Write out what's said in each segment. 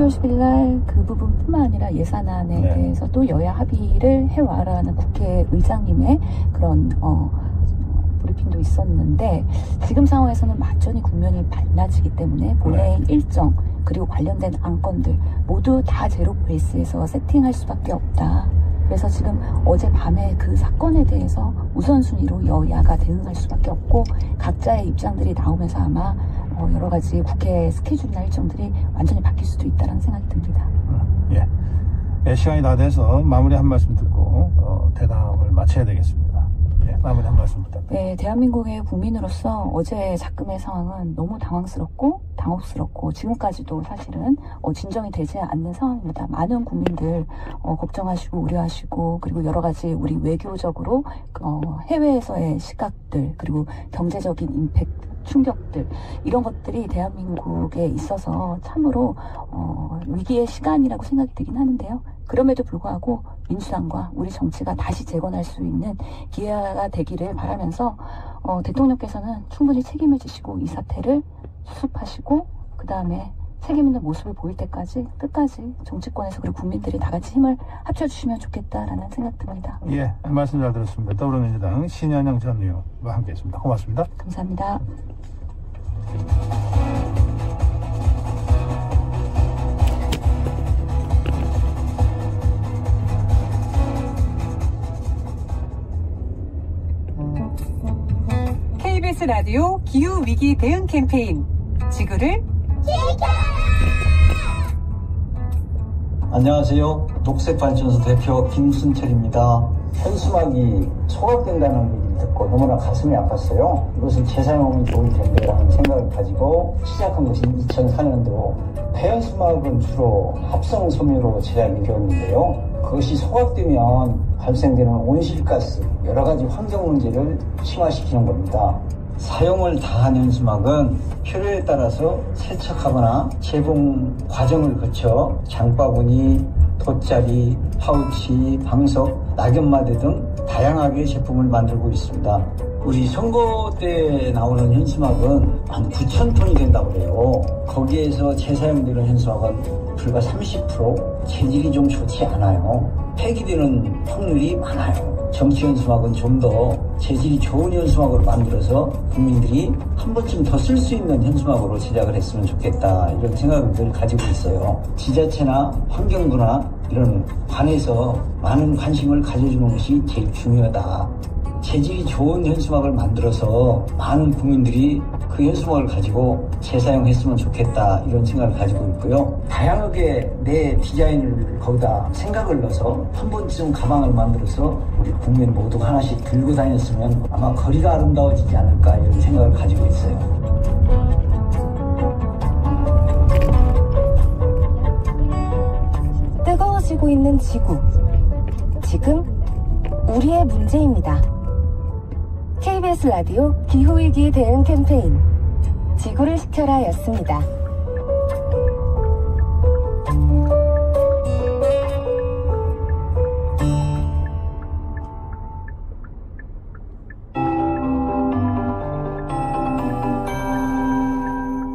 12월 10일 날 그 부분뿐만 아니라 예산안에 네. 대해서 또 여야 합의를 해와라는 국회의장님의 그런 브리핑도 있었는데, 지금 상황에서는 완전히 국면이 달라지기 때문에 본회의 일정 그리고 관련된 안건들 모두 다 제로 베이스에서 세팅할 수밖에 없다. 그래서 지금 어젯밤에 그 사건에 대해서 우선순위로 여야가 대응할 수밖에 없고, 각자의 입장들이 나오면서 아마 여러 가지 국회 스케줄이나 일정들이 완전히 바뀔 수도 있다는 생각이 듭니다. 예, 시간이 다 돼서 마무리 한 말씀 듣고 대담을 마쳐야 되겠습니다. 예, 마무리 한 말씀 부탁드립니다. 네, 대한민국의 국민으로서 어제 작금의 상황은 너무 당황스럽고 당혹스럽고 지금까지도 사실은 진정이 되지 않는 상황입니다. 많은 국민들 걱정하시고 우려하시고, 그리고 여러 가지 우리 외교적으로 해외에서의 시각들, 그리고 경제적인 임팩트, 충격들, 이런 것들이 대한민국에 있어서 참으로 위기의 시간이라고 생각이 되긴 하는데요. 그럼에도 불구하고 민주당과 우리 정치가 다시 재건할 수 있는 기회가 되기를 바라면서 대통령께서는 충분히 책임을 지시고 이 사태를 수습하시고, 그 다음에 책임 있는 모습을 보일 때까지 끝까지 정치권에서 그리고 국민들이 다 같이 힘을 합쳐주시면 좋겠다라는 생각 듭니다. 예, 말씀 잘 들었습니다. 더불어민주당 신현영 전 의원과 함께했습니다. 고맙습니다. 감사합니다. KBS 라디오 기후위기 대응 캠페인 지구를 안녕하세요. 녹색발전소 대표 김순철입니다. 현수막이 소각된다는 얘기를 듣고 너무나 가슴이 아팠어요. 이것을 재사용하면 좋을 텐데라는 생각을 가지고 시작한 것이 2004년도. 폐현수막은 주로 합성 섬유로 제작이 되었는데요. 그것이 소각되면 발생되는 온실가스, 여러 가지 환경 문제를 심화시키는 겁니다. 사용을 다한 현수막은 필요에 따라서 세척하거나 재봉 과정을 거쳐 장바구니, 돗자리, 파우치, 방석, 낙엽마대 등 다양하게 제품을 만들고 있습니다. 우리 선거 때 나오는 현수막은 한 9,000톤이 된다고 해요. 거기에서 재사용되는 현수막은 불과 30%, 재질이 좀 좋지 않아요. 폐기되는 확률이 많아요. 정치 현수막은 좀 더 재질이 좋은 현수막으로 만들어서 국민들이 한 번쯤 더 쓸 수 있는 현수막으로 제작을 했으면 좋겠다, 이런 생각을 늘 가지고 있어요. 지자체나 환경부나 이런 관에서 많은 관심을 가져주는 것이 제일 중요하다. 재질이 좋은 현수막을 만들어서 많은 국민들이 그 현수막을 가지고 재사용했으면 좋겠다, 이런 생각을 가지고 있고요. 다양하게 내 디자인을 거기다 생각을 넣어서 한 번쯤 가방을 만들어서 우리 국민 모두가 하나씩 들고 다녔으면 아마 거리가 아름다워지지 않을까, 이런 생각을 가지고 있어요. 뜨거워지고 있는 지구. 지금 우리의 문제입니다. KBS 라디오 기후위기 대응 캠페인 지구를 지켜라 였습니다.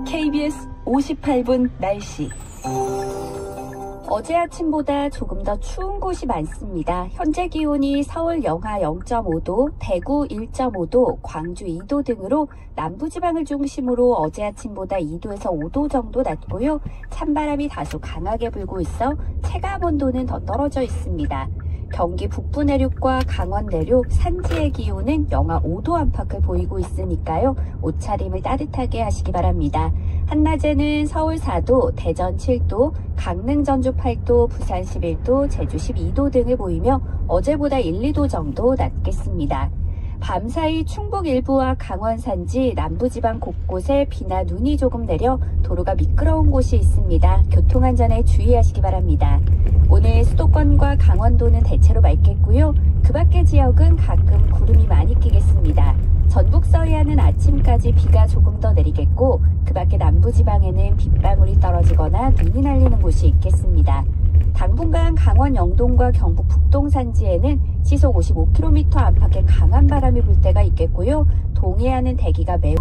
KBS 58분 날씨. 어제 아침보다 조금 더 추운 곳이 많습니다. 현재 기온이 서울 영하 0.5도, 대구 1.5도, 광주 2도 등으로 남부지방을 중심으로 어제 아침보다 2도에서 5도 정도 낮고요. 찬바람이 다소 강하게 불고 있어 체감 온도는 더 떨어져 있습니다. 경기 북부 내륙과 강원 내륙, 산지의 기온은 영하 5도 안팎을 보이고 있으니까요. 옷차림을 따뜻하게 하시기 바랍니다. 한낮에는 서울 4도, 대전 7도, 강릉 전주 8도, 부산 11도, 제주 12도 등을 보이며 어제보다 1, 2도 정도 낮겠습니다. 밤사이 충북 일부와 강원 산지, 남부지방 곳곳에 비나 눈이 조금 내려 도로가 미끄러운 곳이 있습니다. 교통안전에 주의하시기 바랍니다. 오늘 수도권과 강원도는 대체로 맑겠고요. 그 밖의 지역은 가끔 구름이 많이 끼겠습니다. 전북 서해안은 아침까지 비가 조금 더 내리겠고, 그 밖의 남부지방에는 빗방울이 떨어지거나 눈이 날리는 곳이 있겠습니다. 당분간 강원 영동과 경북 북동 산지에는 시속 55km 안팎의 강한 바람이 불 때가 있겠고요. 동해안은 대기가 매우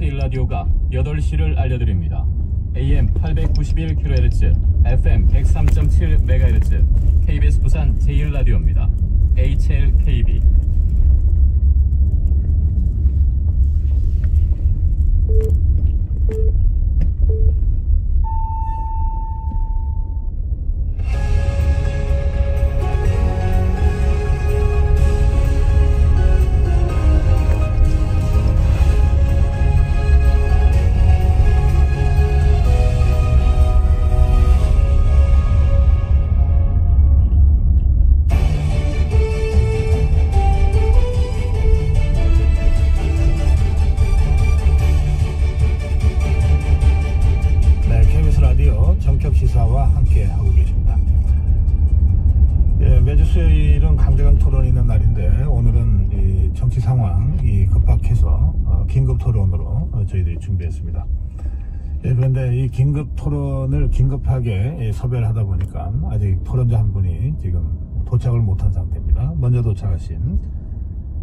제1라디오가 8시를 알려드립니다. AM 891kHz, FM 103.7MHz, KBS 부산 제1라디오입니다. HLKB. 시사와 함께 하고 계십니다. 예, 매주 수요일은 강대강 토론이 있는 날인데 오늘은 이 정치 상황이 급박해서 긴급 토론으로 저희들이 준비했습니다. 예, 그런데 이 긴급 토론을 긴급하게 섭외를 하다 보니까 아직 토론자 한 분이 지금 도착을 못한 상태입니다. 먼저 도착하신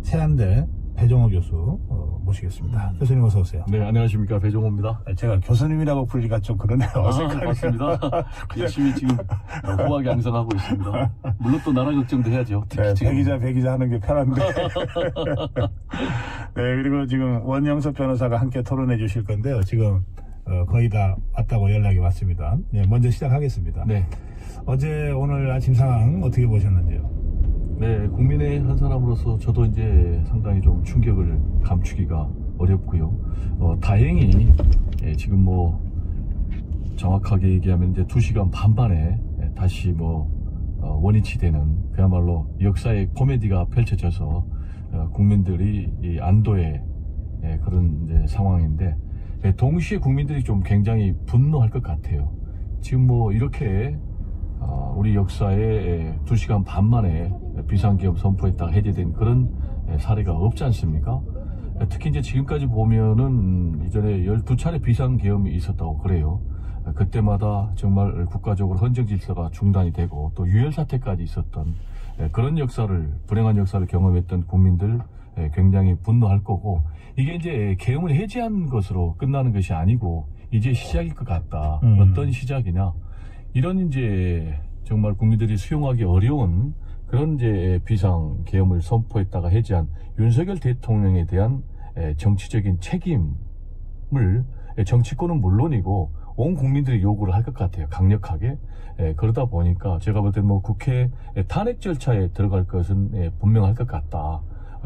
세한대 배종호 교수 모시겠습니다. 교수님 어서 오세요. 네, 안녕하십니까. 배종호입니다. 제가 교수님이라고 불리가 좀 그러네요. 어색하네요. 맞습니다. 열심히 지금 후하게 양성하고 있습니다. 물론 또 나라 걱정도 해야죠. 네, 배기자 하는 게 편한데. 네, 그리고 지금 원영석 변호사가 함께 토론해 주실 건데요. 지금 거의 다 왔다고 연락이 왔습니다. 네, 먼저 시작하겠습니다. 네. 어제 오늘 아침 상황 어떻게 보셨는지요? 네, 국민의 한 사람으로서 저도 이제 상당히 좀 충격을 감추기가 어렵고요. 다행히 지금 뭐 정확하게 얘기하면 이제 2시간 반 만에 다시 원위치 되는 그야말로 역사의 코미디가 펼쳐져서 국민들이 이 안도의 그런 이제 상황인데, 동시에 국민들이 좀 굉장히 분노할 것 같아요. 지금 뭐 이렇게 우리 역사에 2시간 반 만에 비상계엄 선포했다가 해제된 그런 사례가 없지 않습니까? 특히 이제 지금까지 보면은 이전에 12차례 비상계엄이 있었다고 그래요. 그때마다 정말 국가적으로 헌정 질서가 중단이 되고 또 유혈 사태까지 있었던 그런 불행한 역사를 경험했던 국민들 굉장히 분노할 거고, 이게 이제 계엄을 해제한 것으로 끝나는 것이 아니고 이제 시작일 것 같다. 어떤 시작이냐? 이런 이제 정말 국민들이 수용하기 어려운 그런 이제 비상계엄을 선포했다가 해제한 윤석열 대통령에 대한 정치적인 책임을 정치권은 물론이고 온 국민들이 요구를 할 것 같아요. 강력하게. 그러다 보니까 제가 볼 때 뭐 국회 탄핵 절차에 들어갈 것은 분명할 것 같다.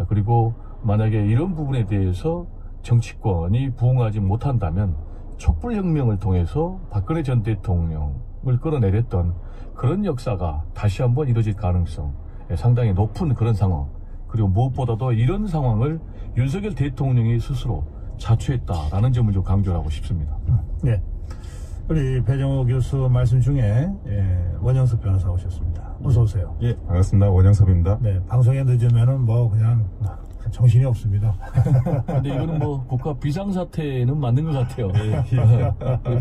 그리고 만약에 이런 부분에 대해서 정치권이 부응하지 못한다면 촛불혁명을 통해서 박근혜 전 대통령을 끌어내렸던 그런 역사가 다시 한번 이뤄질 가능성 상당히 높은 그런 상황, 그리고 무엇보다도 이런 상황을 윤석열 대통령이 스스로 자초했다라는 점을 좀 강조를 하고 싶습니다. 네, 우리 배종호 교수 말씀 중에 원영석 변호사 오셨습니다. 어서 오세요. 예, 반갑습니다. 원영섭입니다. 네, 방송에 늦으면은 뭐 그냥 정신이 없습니다. 근데 이거는 뭐 국가 비상사태는 맞는 것 같아요.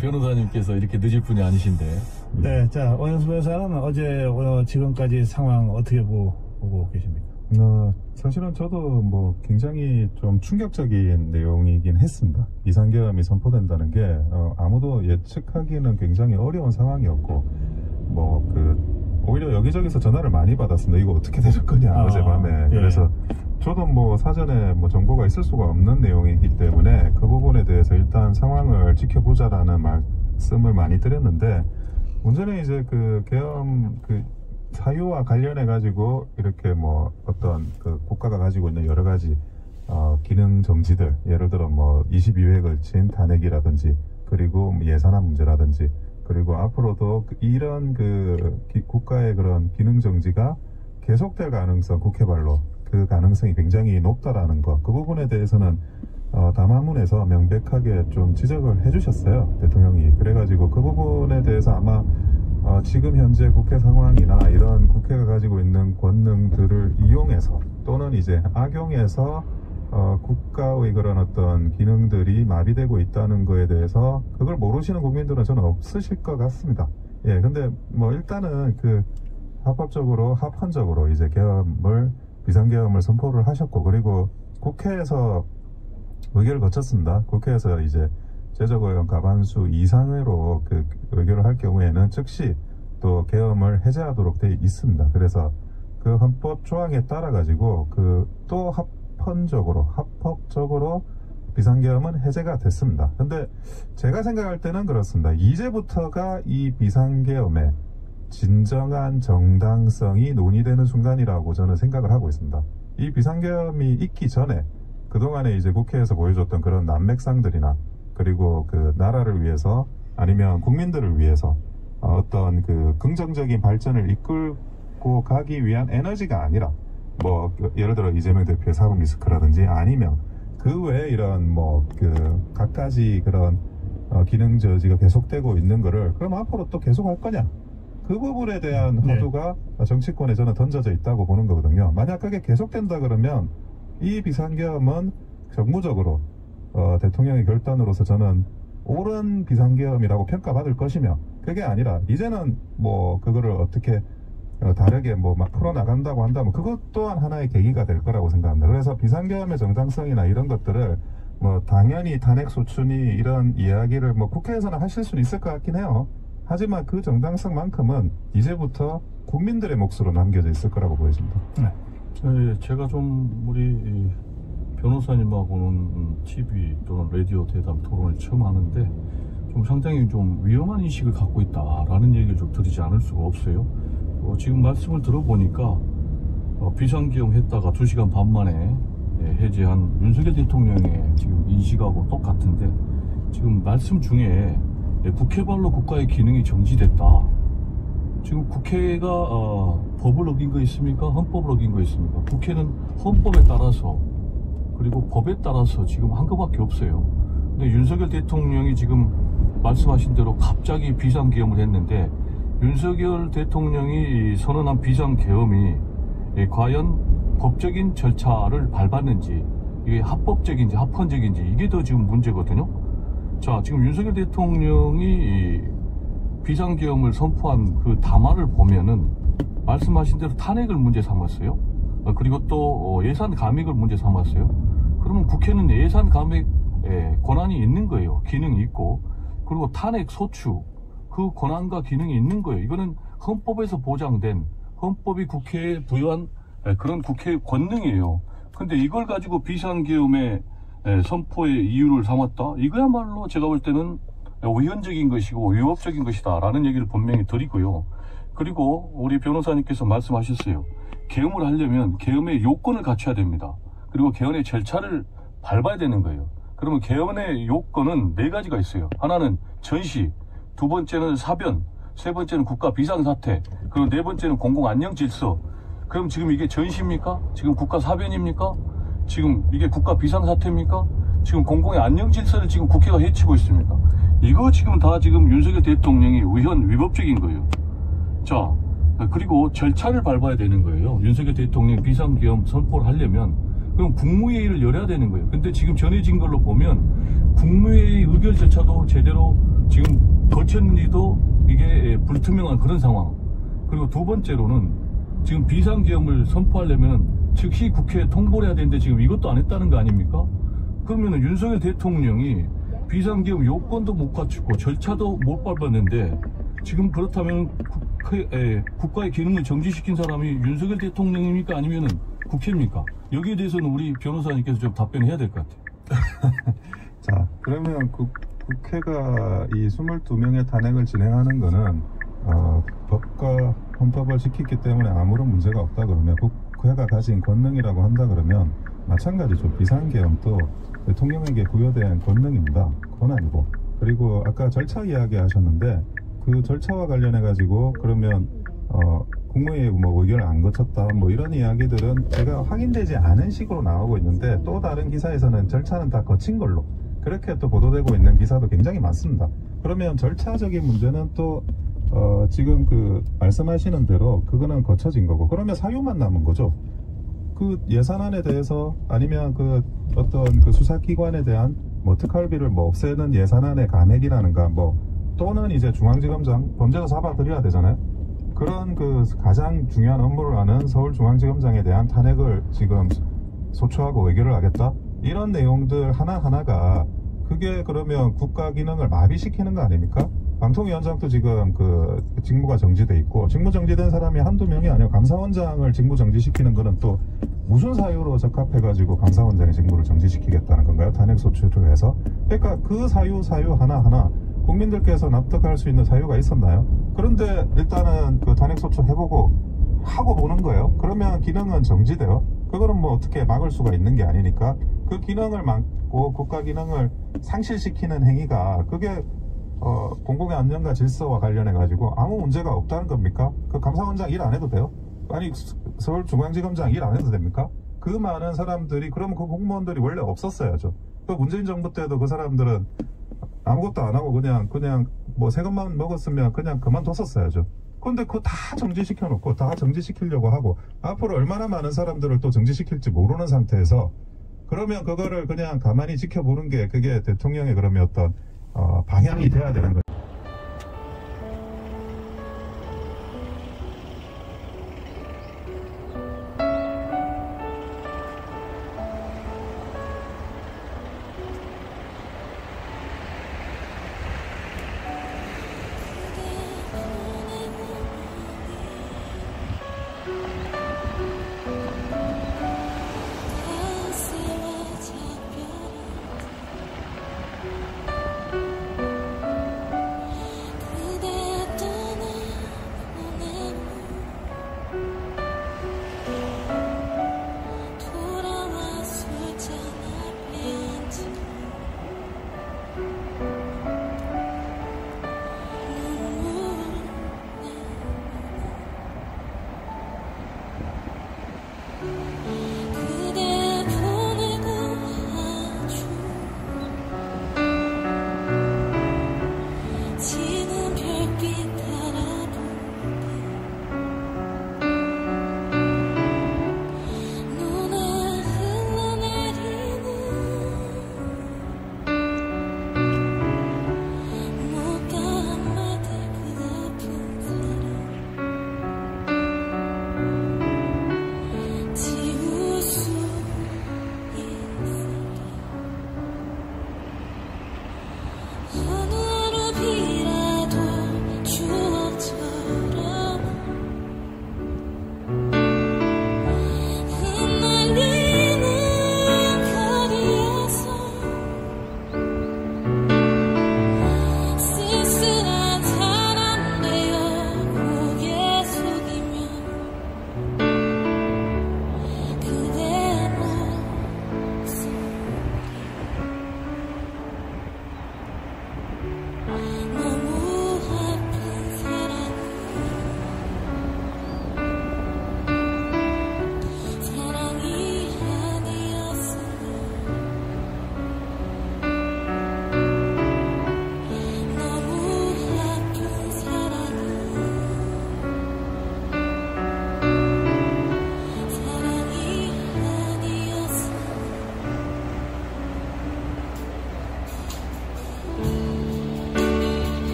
변호사님께서 이렇게 늦을 분이 아니신데. 네, 자, 원영수 변호사는 어제 지금까지 상황 어떻게 보고 계십니까? 사실은 저도 뭐 굉장히 좀 충격적인 내용이긴 했습니다. 비상계엄이 선포된다는 게 아무도 예측하기는 굉장히 어려운 상황이었고, 오히려 여기저기서 전화를 많이 받았습니다. 이거 어떻게 되실 거냐, 어젯밤에. 예. 그래서 저도 뭐 사전에 뭐 정보가 있을 수가 없는 내용이기 때문에 그 부분에 대해서 일단 상황을 지켜보자라는 말씀을 많이 드렸는데, 문제는 이제 그 계엄 사유와 관련해 가지고 이렇게 뭐 어떤 국가가 가지고 있는 여러 가지 기능 정지들, 예를 들어 뭐 22회에 걸친 탄핵이라든지, 그리고 예산안 문제라든지, 그리고 앞으로도 이런 국가의 그런 기능 정지가 계속될 가능성, 국회발로 그 가능성이 굉장히 높다라는 것, 그 부분에 대해서는 담화문에서 명백하게 좀 지적을 해주셨어요, 대통령이. 그래가지고 그 부분에 대해서 아마 지금 현재 국회 상황이나 이런 국회가 가지고 있는 권능들을 이용해서 또는 이제 악용해서 국가의 그런 어떤 기능들이 마비되고 있다는 거에 대해서 그걸 모르시는 국민들은 저는 없으실 것 같습니다. 예, 근데 뭐 일단은 합헌적으로 이제 비상계엄을 선포를 하셨고, 그리고 국회에서 의결을 거쳤습니다. 국회에서 이제 제적의원 과반수 이상으로 그 의결을 할 경우에는 즉시 또 계엄을 해제하도록 되어 있습니다. 그래서 그 헌법 조항에 따라 가지고 그 또 합법적으로 비상계엄은 해제가 됐습니다. 근데 제가 생각할 때는 그렇습니다. 이제부터가 이 비상계엄의 진정한 정당성이 논의되는 순간이라고 저는 생각을 하고 있습니다. 이 비상계엄이 있기 전에 그동안에 이제 국회에서 보여줬던 그런 난맥상들이나 그리고 그 나라를 위해서 아니면 국민들을 위해서 어떤 그 긍정적인 발전을 이끌고 가기 위한 에너지가 아니라 뭐 예를 들어 이재명 대표의 사법 리스크라든지 아니면 그 외에 이런 뭐 그 갖가지 그런 기능 저지가 계속되고 있는 거를 그럼 앞으로 또 계속 할 거냐, 그 부분에 대한 허도가 정치권에 저는 던져져 있다고 보는 거거든요. 만약 그게 계속된다 그러면 이 비상계엄은 정무적으로 대통령의 결단으로서 저는 옳은 비상계엄이라고 평가받을 것이며, 그게 아니라 이제는 뭐 그거를 어떻게 다르게 뭐 막 풀어나간다고 한다면 그것 또한 하나의 계기가 될 거라고 생각합니다. 그래서 비상계엄의 정당성이나 이런 것들을 뭐 당연히 탄핵소추니 이런 이야기를 뭐 국회에서는 하실 수는 있을 것 같긴 해요. 하지만 그 정당성만큼은 이제부터 국민들의 몫으로 남겨져 있을 거라고 보여집니다. 네, 제가 좀 우리 변호사님하고는 TV 또는 라디오 대담 토론을 처음 하는데 좀 상당히 좀 위험한 인식을 갖고 있다라는 얘기를 좀 드리지 않을 수가 없어요. 지금 말씀을 들어보니까 비상계엄 했다가 2시간 반 만에 해제한 윤석열 대통령의 지금 인식하고 똑같은데, 지금 말씀 중에 국회발로 국가의 기능이 정지됐다. 지금 국회가 법을 어긴 거 있습니까? 헌법을 어긴 거 있습니까? 국회는 헌법에 따라서 그리고 법에 따라서 지금 한 것밖에 없어요. 근데 윤석열 대통령이 지금 말씀하신 대로 갑자기 비상계엄을 했는데, 윤석열 대통령이 선언한 비상계엄이 과연 법적인 절차를 밟았는지, 이게 합법적인지 합헌적인지, 이게 더 지금 문제거든요. 자, 지금 윤석열 대통령이 비상계엄을 선포한 그 담화를 보면은 말씀하신 대로 탄핵을 문제 삼았어요. 그리고 또 예산 감액을 문제 삼았어요. 그러면 국회는 예산 감액 권한이 있는 거예요. 기능이 있고, 그리고 탄핵 소추 그 권한과 기능이 있는 거예요. 이거는 헌법에서 보장된, 헌법이 국회에 부여한 그런 국회의 권능이에요. 근데 이걸 가지고 비상계엄의 선포의 이유를 삼았다? 이거야말로 제가 볼 때는 위헌적인 것이고 위법적인 것이다 라는 얘기를 분명히 드리고요. 그리고 우리 변호사님께서 말씀하셨어요. 계엄을 하려면 계엄의 요건을 갖춰야 됩니다. 그리고 계엄의 절차를 밟아야 되는 거예요. 그러면 계엄의 요건은 4가지가 있어요. 하나는 전시, 2번째는 사변, 3번째는 국가 비상사태, 그리고 4번째는 공공안녕질서. 그럼 지금 이게 전시입니까? 지금 국가 사변입니까? 지금 이게 국가 비상사태입니까? 지금 공공의 안녕질서를 지금 국회가 해치고 있습니까? 이거 지금 다 지금 윤석열 대통령이 위법적인 거예요. 자, 그리고 절차를 밟아야 되는 거예요. 윤석열 대통령 비상계엄 선포를 하려면 그럼 국무회의를 열어야 되는 거예요. 근데 지금 전해진 걸로 보면 국무회의 의결 절차도 제대로 지금 거쳤는지도 이게 불투명한 그런 상황. 그리고 2번째로는 지금 비상계엄을 선포하려면 즉시 국회에 통보를 해야 되는데 지금 이것도 안 했다는 거 아닙니까? 그러면 윤석열 대통령이 비상계엄 요건도 못 갖추고 절차도 못 밟았는데, 지금 그렇다면 국가의 기능을 정지시킨 사람이 윤석열 대통령입니까? 아니면 국회입니까? 여기에 대해서는 우리 변호사님께서 좀 답변해야 될 것 같아요. 자, 그러면 국회가 이 22명의 탄핵을 진행하는 거는 법과 헌법을 지켰기 때문에 아무런 문제가 없다 그러면, 국회가 가진 권능이라고 한다 그러면 마찬가지죠. 비상계엄도 대통령에게 부여된 권능입니다. 권한이고. 그리고 아까 절차 이야기 하셨는데, 그 절차와 관련해 가지고 그러면 국무회의 뭐 의결을 안 거쳤다 뭐 이런 이야기들은 제가 확인되지 않은 식으로 나오고 있는데, 또 다른 기사에서는 절차는 다 거친 걸로 그렇게 또 보도되고 있는 기사도 굉장히 많습니다. 그러면 절차적인 문제는 또 지금 그 말씀하시는 대로 그거는 거쳐진 거고, 그러면 사유만 남은 거죠. 그 예산안에 대해서 아니면 그 어떤 그 수사기관에 대한 뭐 특활비를 뭐 없애는 예산안의 감액이라는가 뭐, 또는 이제 중앙지검장 범죄가 잡아들여야 되잖아요. 그런 그 가장 중요한 업무를 하는 서울중앙지검장에 대한 탄핵을 지금 소추하고 의결을 하겠다? 이런 내용들 하나하나가 그게 그러면 국가 기능을 마비시키는 거 아닙니까? 방통위원장도 지금 그 직무가 정지돼 있고, 직무 정지된 사람이 한두 명이 아니고 감사원장을 직무 정지시키는 거는 또 무슨 사유로 적합해가지고 감사원장의 직무를 정지시키겠다는 건가요? 탄핵소추를 해서. 그러니까 그 사유 하나하나 국민들께서 납득할 수 있는 사유가 있었나요? 그런데 일단은 그 탄핵소추 해보고 하고 보는 거예요. 그러면 기능은 정지돼요. 그거는 뭐 어떻게 막을 수가 있는 게 아니니까 그 기능을 막고 국가 기능을 상실시키는 행위가 그게 공공의 안전과 질서와 관련해 가지고 아무 문제가 없다는 겁니까? 그 감사원장 일 안 해도 돼요? 아니 서울중앙지검장 일 안 해도 됩니까? 그 많은 사람들이, 그러면 그 공무원들이 원래 없었어야죠. 그 문재인 정부 때도 그 사람들은 아무것도 안 하고 그냥 뭐 새 것만 먹었으면 그냥 그만뒀었어야죠. 근데 그거 다 정지시켜 놓고 다 정지시키려고 하고 앞으로 얼마나 많은 사람들을 또 정지시킬지 모르는 상태에서, 그러면 그거를 그냥 가만히 지켜보는 게 그게 대통령의 그러면 어떤 방향이 돼야 되는 거죠.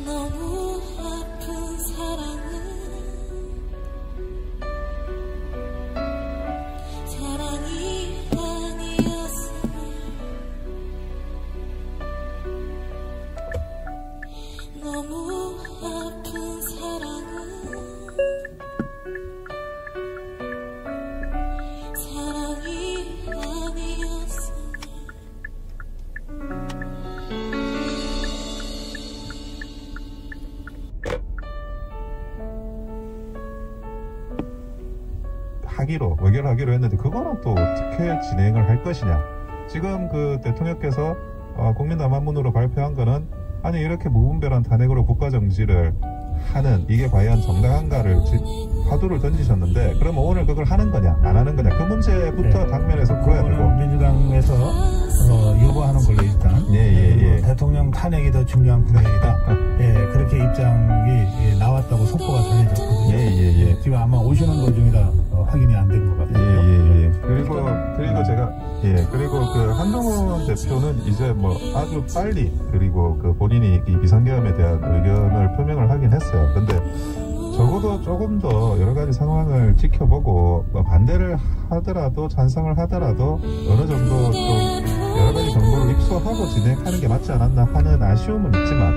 너무 아픈 사랑은 사랑이 아니었음을 너무 아픈 사랑은 사랑이 아니었음을 의결하기로 했는데 그거는 또 어떻게 진행을 할 것이냐. 지금 그 대통령께서 국민 남한문으로 발표한 거는 아니 이렇게 무분별한 탄핵으로 국가정지를 하는 이게 과연 정당한가를 화두를 던지셨는데 그럼 오늘 그걸 하는 거냐 안 하는 거냐 그 문제부터 네. 당면에서 풀어야 되고 민주당에서 요구하는 걸로 일단 대통령 탄핵이 더 중요한 국회이다. 그렇게 입장이 나왔다고 속보가 전해졌거든요. 지금 아마 오시는 도중이라 확인이 안 된 것 같아요. 그리고 그 한동훈 대표는 이제 뭐 아주 빨리 그리고 그 본인이 이 비상계엄에 대한 의견을 표명을 하긴 했어요. 근데 적어도 조금 더 여러 가지 상황을 지켜보고 반대를 하더라도 찬성을 하더라도 어느 정도 좀 여러 가지 정보를 입수하고 진행하는 게 맞지 않았나 하는 아쉬움은 있지만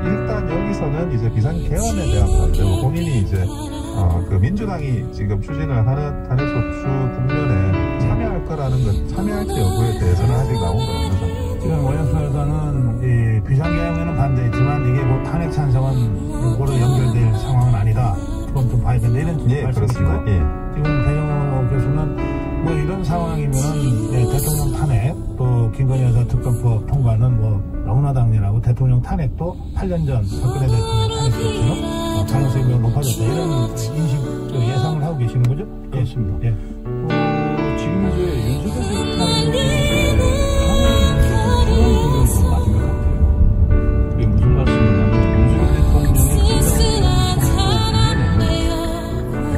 일단 여기서는 이제 비상계엄에 대한 반대로 본인이 이제 그 민주당이 지금 추진을 하는 탄핵소추 국면에 참여할 거라는 것, 참여할지 여부에 대해서는 아직 나온 건 없는 상태. 지금 원영수에서는 이 비상계엄에는 반대했지만 이게 뭐 탄핵 찬성은 요거로 연결될 상황은 아니다. 그건 좀 봐야 된다. 이런 말씀이시고 지금 배영호 교수는 뭐 이런 상황이면은 대통령 탄핵 또 김건희 여사 특검법 통과는 뭐 너무나 당연하고 대통령 탄핵도 8년 전 박근혜 대통령 탄핵처럼 가능성이 매우 높아졌다. 이런 인식 예상을 하고 계시는 거죠? 그렇습니다. 지금 이제 윤석열 대통령의 탄핵 문제는 그런 부분이 좀 맞은 것 같아요. 그게 무슨 말씀이냐면 윤석열 대통령의 비상계엄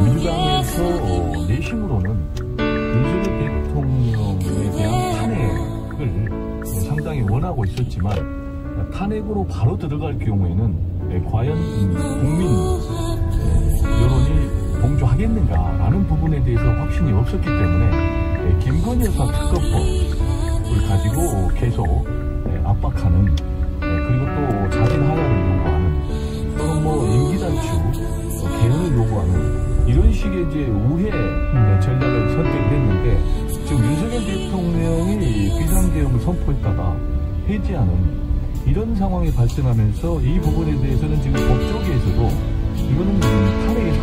민주당에서 내심으로는 윤석열 대통령에 대한 탄핵을 상당히 원하고 있었지만 탄핵으로 바로 들어갈 경우에는 과연 국민 여론이 동조하겠는가라는 부분에 대해서 확신이 없었기 때문에 김건희 여사 특검법을 가지고 계속 압박하는 그리고 또 자진 하야를 요구하는 또는 뭐 임기 단축 개헌을 요구하는 이런 식의 이제 우회 전략을 선택을 했는데 지금 윤석열 대통령이 비상계엄을 선포했다가 해제하는 이런 상황이 발생하면서 이 부분에 대해서는 지금 법조계에서도 이거는 탄핵의